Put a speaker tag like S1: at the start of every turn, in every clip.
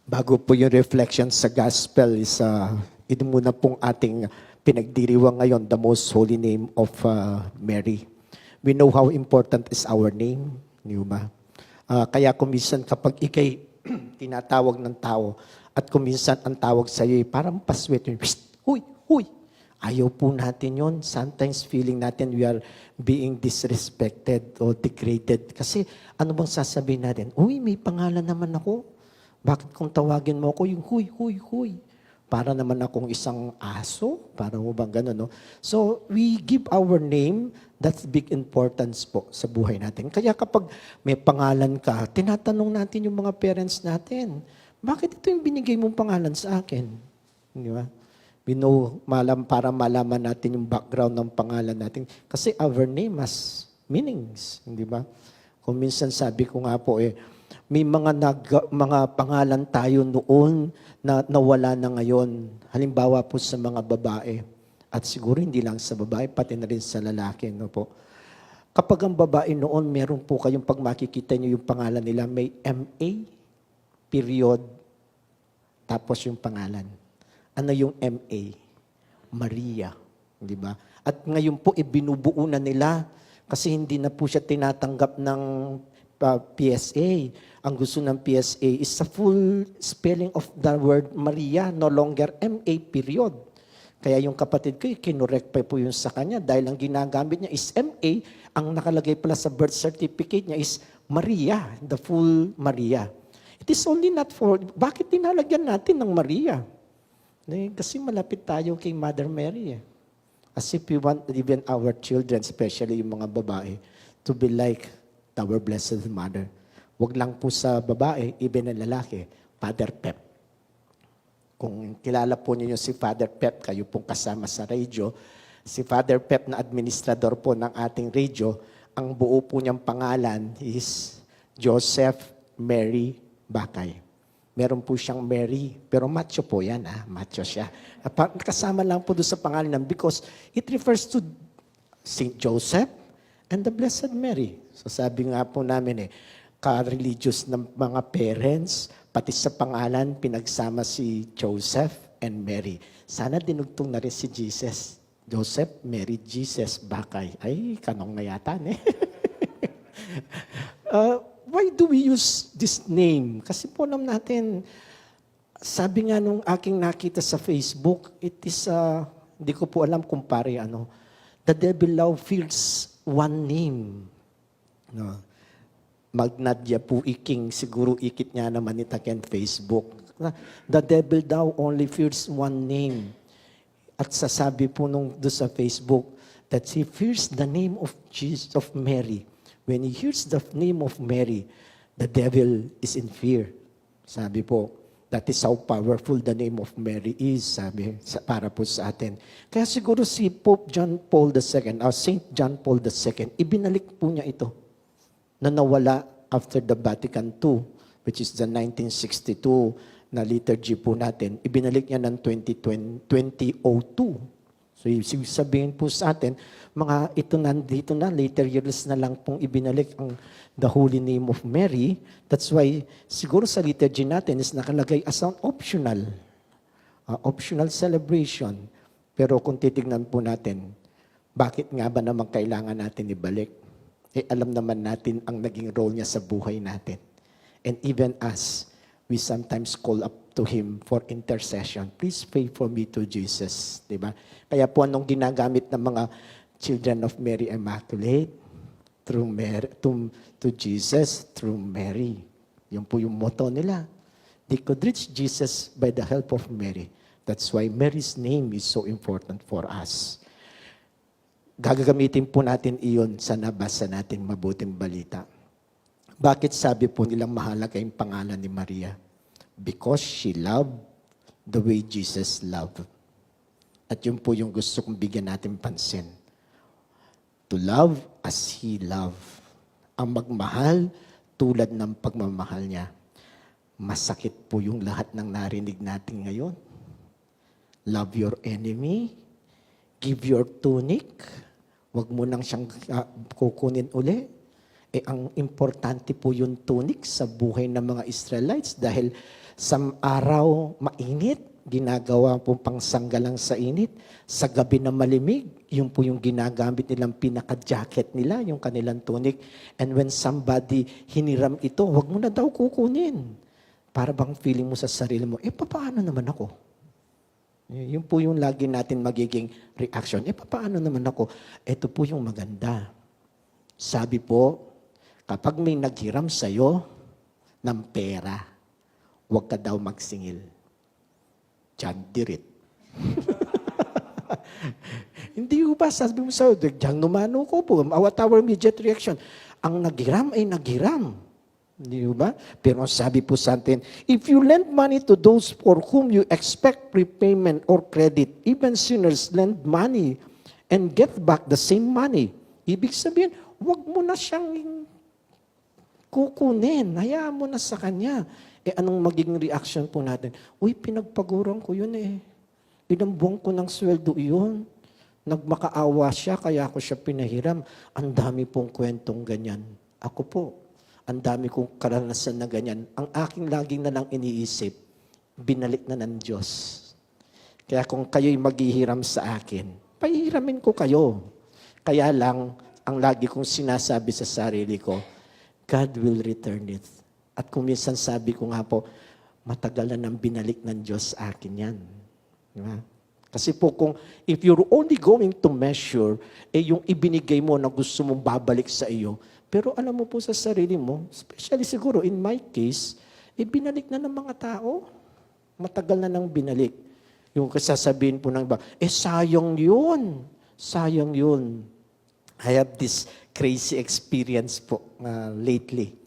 S1: Bago po yung reflection sa gospel is ito muna pong ating pinagdiriwang ngayon, the most holy name of Mary. We know how important is our name, di ba? Kaya kuminsan kapag ikay tinatawag ng tao at kuminsan ang tawag sa iyo parang paswet yun, huy, huy. Ayaw po natin yon. Sometimes feeling natin we are being disrespected or degraded. Kasi ano bang sasabihin natin? Uy, may pangalan naman ako. Bakit kung tawagin mo ako yung huy, huy, huy? Para naman akong isang aso? Para mo bang gano'n, no? So, we give our name, that's big importance po sa buhay natin. Kaya kapag may pangalan ka, tinatanong natin yung mga parents natin, bakit ito yung binigay mong pangalan sa akin? Di ba? We know, para malaman natin yung background ng pangalan natin. Kasi our name has meanings, di ba? Kung minsan sabi ko nga po may mga pangalan tayo noon na nawala na ngayon. Halimbawa po sa mga babae. At siguro hindi lang sa babae, pati na rin sa lalaki. No po. Kapag ang babae noon, meron po kayong pag makikita nyo yung pangalan nila, may M.A., period, tapos yung pangalan. Ano yung M.A.? Maria. Di ba? At ngayon po, ibinubuo na nila kasi hindi na po siya tinatanggap ng PSA. Ang gusto ng PSA is a full spelling of the word Maria, no longer M.A. period. Kaya yung kapatid ko, kinorek pa po yun sa kanya dahil ang ginagamit niya is M.A. Ang nakalagay pala sa birth certificate niya is Maria, the full Maria. It is only not for, bakit tinalagyan natin ng Maria? Kasi malapit tayo kay Mother Mary. As if we want even our children, especially yung mga babae, to be like our Blessed Mother. Huwag lang po sa babae, even ang lalaki, Father Pep. Kung kilala po niyo si Father Pep, kayo pong kasama sa radio, si Father Pep na administrador po ng ating radio, ang buo po niyang pangalan is Joseph Mary Bakay. Meron po siyang Mary, pero macho po yan, macho siya. Kasama lang po doon sa pangalan because it refers to Saint Joseph and the Blessed Mary. So sabi nga po namin ka-religious ng mga parents, pati sa pangalan, pinagsama si Joseph and Mary. Sana dinugtong na rin si Jesus. Joseph, Mary, Jesus, Bakay. Ay, kanong na yata, why do we use this name? Kasi po alam natin, sabi nga nung aking nakita sa Facebook, it is, hindi ko po alam kung pare the devil love fears one name. No. Magnadya po iking, siguro ikit niya naman ita ken Facebook. The devil daw only fears one name. At sasabi po nung do sa Facebook that he fears the name of Jesus, of Mary. When he hears the name of Mary, the devil is in fear. Sabi po, that is how powerful the name of Mary is, sabi, para po sa atin. Kaya siguro si Pope John Paul II, Saint John Paul II, ibinalik po niya ito na nawala after the Vatican II, which is the 1962 na liturgy po natin. Ibinalik niya ng 2002. So, sabihin po sa atin, mga ito nandito na, later years na lang pong ibinalik ang the holy name of Mary. That's why, siguro sa liturgy natin is nakalagay as an optional celebration. Pero kung titignan po natin, bakit nga ba naman kailangan natin ibalik? Alam naman natin ang naging role niya sa buhay natin. And even us, we sometimes call up to Him for intercession. Please pray for me to Jesus. Diba? Kaya po anong ginagamit ng mga children of Mary Immaculate? Through Mary, to Jesus, through Mary. Yun po yung motto nila. They could reach Jesus by the help of Mary. That's why Mary's name is so important for us. Gagamitin po natin iyon sa nabasa natin mabuting balita. Bakit sabi po nilang mahalaga yung pangalan ni Maria? Because she loved the way Jesus loved. At yun po yung gusto kong bigyan natin pansin. To love as He loved. Ang magmahal tulad ng pagmamahal niya. Masakit po yung lahat ng narinig natin ngayon. Love your enemy. Give your tunic. Huwag mo nang siyang kukunin uli. Ang importante po yung tunic sa buhay ng mga Israelites dahil Sa araw, mainit, ginagawa po pangsanggalang sa init. Sa gabi na malimig, yun po yung ginagamit nilang pinaka-jacket nila, yung kanilang tunic. And when somebody hiniram ito, wag mo na daw kukunin. Para bang feeling mo sa sarili mo, paano naman ako? Yun po yung lagi natin magiging reaction. Paano naman ako? Ito po yung maganda. Sabi po, kapag may naghiram sa'yo ng pera, huwag ka daw magsingil. Diyan, dirit. Hindi ko ba, sabi mo sa diyan numano ko po, our immediate reaction. Ang naghiram ay naghiram. Hindi ba? Pero sabi po sa atin, if you lend money to those for whom you expect prepayment or credit, even sinners lend money and get back the same money. Ibig sabihin, huwag mo na siyang kukunin. Hayaan mo na sa kanya. Anong magiging reaction po natin? Uy, pinagpaguran ko yun Ilang buwan ko ng sweldo yun. Nagmakaawa siya, kaya ako siya pinahiram. Ang dami pong kwentong ganyan. Ako po, ang dami kong karanasan na ganyan. Ang aking laging na lang iniisip, binalik na ng Diyos. Kaya kung kayo'y maghihiram sa akin, pahihiramin ko kayo. Kaya lang, ang lagi kong sinasabi sa sarili ko, God will return it. At kung minsan sabi ko nga po, matagal na nang binalik ng Diyos sa akin yan. Diba? Kasi po kung, if you're only going to measure, yung ibinigay mo na gusto mong babalik sa iyo, pero alam mo po sa sarili mo, especially siguro in my case, binalik na ng mga tao. Matagal na nang binalik. Yung kasasabihin po ng iba, sayang yun. Sayang yun. I have this crazy experience po lately.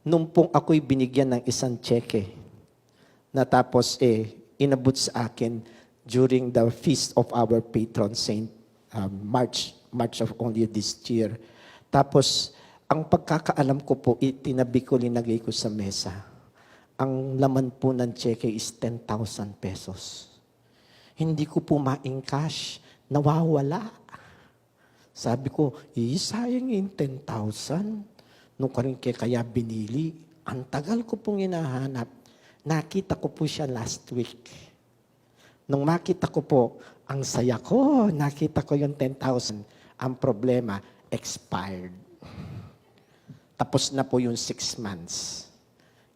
S1: Nung pong ako'y binigyan ng isang cheque, na tapos inabot sa akin during the feast of our patron saint, March of only this year. Tapos, ang pagkakaalam ko po, itinabi ko, linagay ko sa mesa. Ang laman po ng cheque is 10,000 pesos. Hindi ko po ma-encash. Nawawala. Sabi ko, sayang yung 10,000. Nung kaya binili. Ang tagal ko pong hinahanap. Nakita ko po siya last week. Nung makita ko po, ang saya ko, nakita ko yung 10,000. Ang problema, expired. Tapos na po yung 6 months.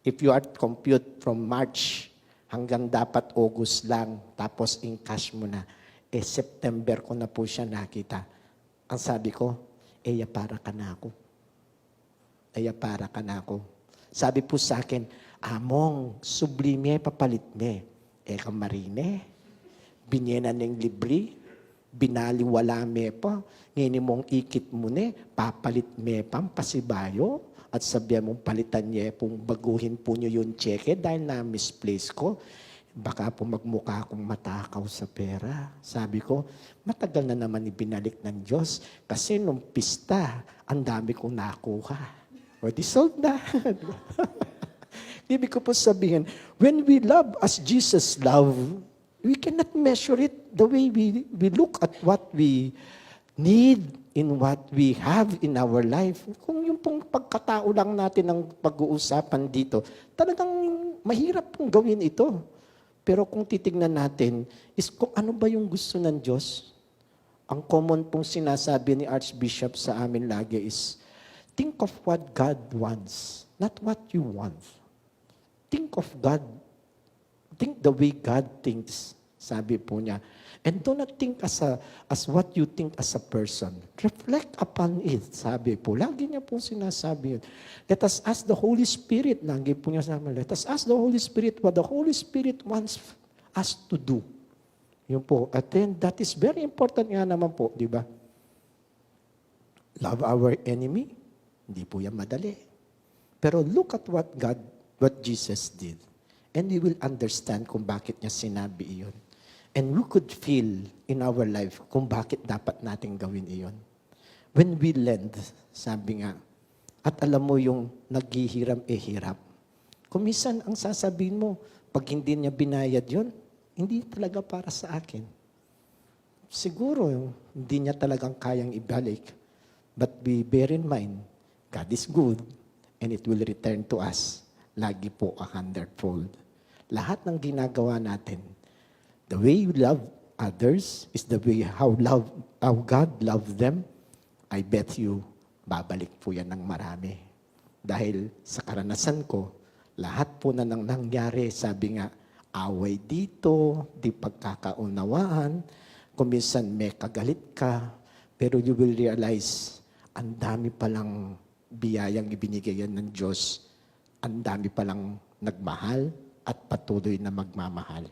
S1: If you are compute from March hanggang dapat August lang, tapos in cash mo na, September ko na po siya nakita. Ang sabi ko, para ka na ako. Para ka na ako. Sabi po sa akin, among, sublime papalit me. Kamarine, binyenan ng libri, binaliwala me pa, ngayon mong ikit mo papalit me pang pasibayo, at sabihan mong palitan niya pong baguhin po niyo yung cheque dahil na-misplace ko. Baka po magmukha akong matakaw sa pera. Sabi ko, matagal na naman ibinalik ng Diyos kasi nung pista, ang dami kong nakuha. O di sold na. Ibig ko po sabihin, when we love as Jesus loved, we cannot measure it the way we look at what we need in what we have in our life. Kung yung pong pagkatao lang natin ang pag-uusapan dito, talagang mahirap pong gawin ito. Pero kung titignan natin, is kung ano ba yung gusto ng Diyos, ang common pong sinasabi ni Archbishop sa amin lagi is, think of what God wants, not what you want. Think of God. Think the way God thinks, sabi po niya. And do not think as what you think as a person. Reflect upon it, sabi po. Lagi niya po sinasabi yun. Let us ask the Holy Spirit. Lagi po niya sabi, let us ask the Holy Spirit what the Holy Spirit wants us to do. Yun po. At then, that is very important nga naman po, di ba? Love our enemy. Hindi po yan madali. Pero look at what Jesus did. And we will understand kung bakit niya sinabi iyon. And we could feel in our life kung bakit dapat natin gawin iyon. When we lend, sabi nga, at alam mo yung naghihiram hirap. Kung minsan ang sasabihin mo, pag hindi niya binayad yun, hindi talaga para sa akin. Siguro, hindi niya talagang kayang ibalik. But we bear in mind, God is good, and it will return to us lagi po 100-fold. lahat ng ginagawa natin, the way you love others is the way how God loved them. I bet you, babalik po yan ng marami. Dahil sa karanasan ko, lahat po na nang nangyari, sabi nga, away dito, di pagkakaunawaan, kung minsan may kagalit ka, pero you will realize, ang dami palang biyayang ibinigay yan ng Diyos, ang dami palang nagmahal at patuloy na magmamahal.